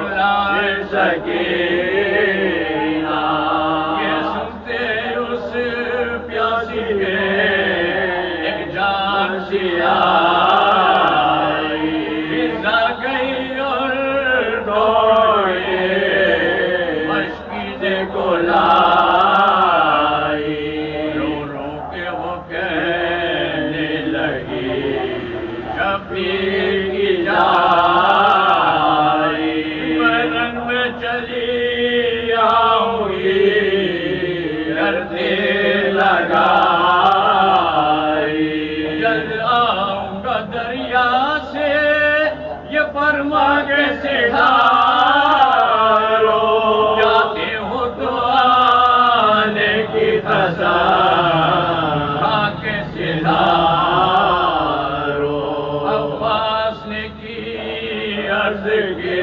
Allah Sakina ये सुनते उस प्यासी के एक जान सी आई, फिजा गई और दौड़े मशकीज़े को लाई। रो रो के वो कहने लगी शबीर की जाई, मैं रंग में चली आऊंगी करते लगाई। जल्द आऊंगा दरिया से ये फरमा के सिधारो, जाते हो तो आने की कसम के सिधारो। अब्बास ने की अर्ज के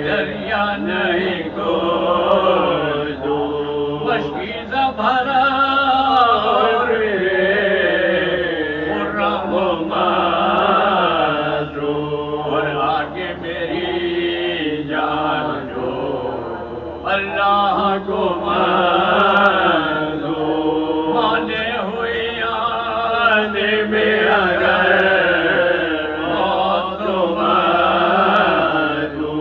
दरिया नहीं को दो, मशकीज़ा भरा और खुर्रम और आगे मेरी जान जो अल्लाह को मानो। माने हुई आने में अगर मौत तो मानो,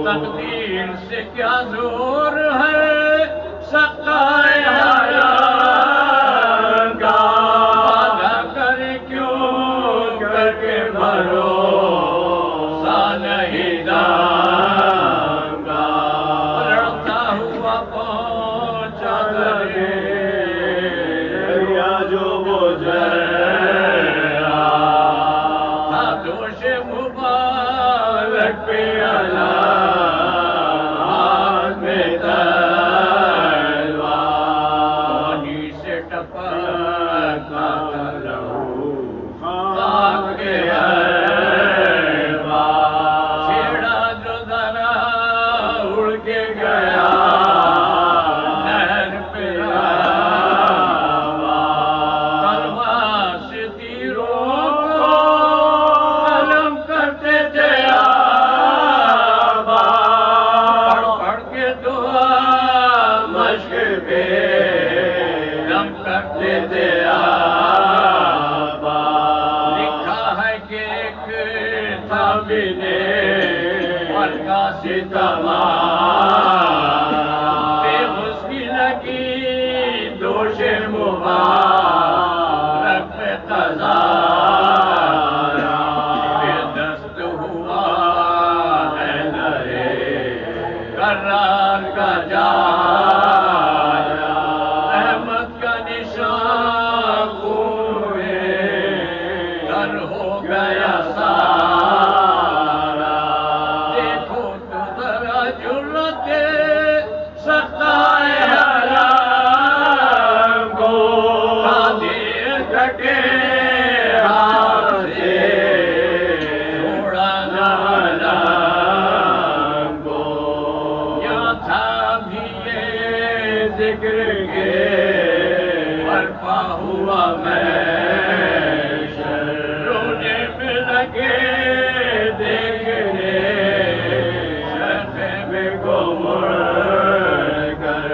तकदीर से क्या जोर है सकाए हयात का, वादा करे क्यों करके भरोसा नहीं दांगा। लड़ता हुआ पहुंचा दरिया जो गुजरा, था दोष मुबारक पे अला हाथ में तलवार, पानी से टपका लहू खाक के हलवा, छेड़ा जो जरा उड़ के गया नहर पे आवा। तलवार से तीरों को कलम करते थे आबा, पढ़ पढ़ के दुआ मश्क पे दम करते थे आबा। लिखा है कि एक था बिने और का सितमा, बेहुस्की लगी दोष मुबारक पे तज़ारा, बेदस्त हुआ है नरे करार का जाया। अहमद का निशान खून में तर हो गया सारा, देखो तो जरा जुर्रते सताए हराम को, कादिर कटे हाथ से छोड़ा ना हराम को। यहाँ था भी ये जिक्र के बर्पा हुआ महशर, रोने में लगे देखने शर्फ़े में को मुड़कर,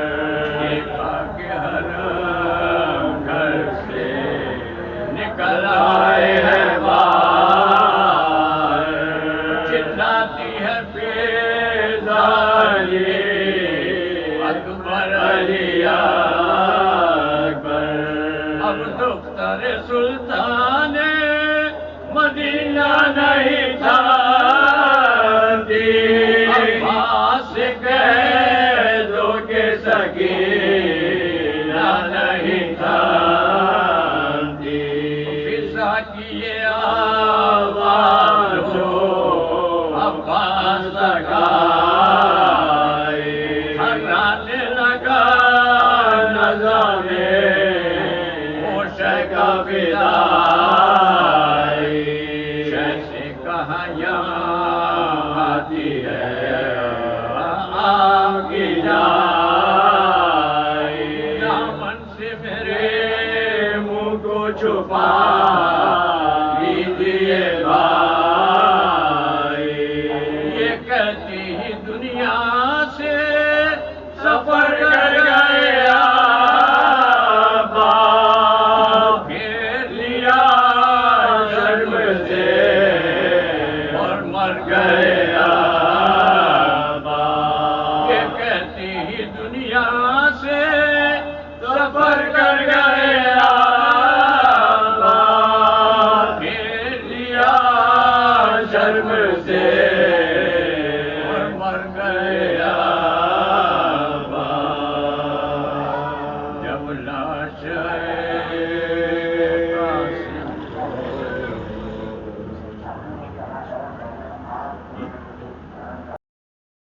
देखा कि हरम घर से निकल आए हैं बाहर। चिल्लाती है बेजारी अकबर अलिया दुनिया से सफर कर गया फेर लिया शर्म से और मर गया ये कहती ही दुनिया से सफर कर गया फेर लिया शर्म से और मर गया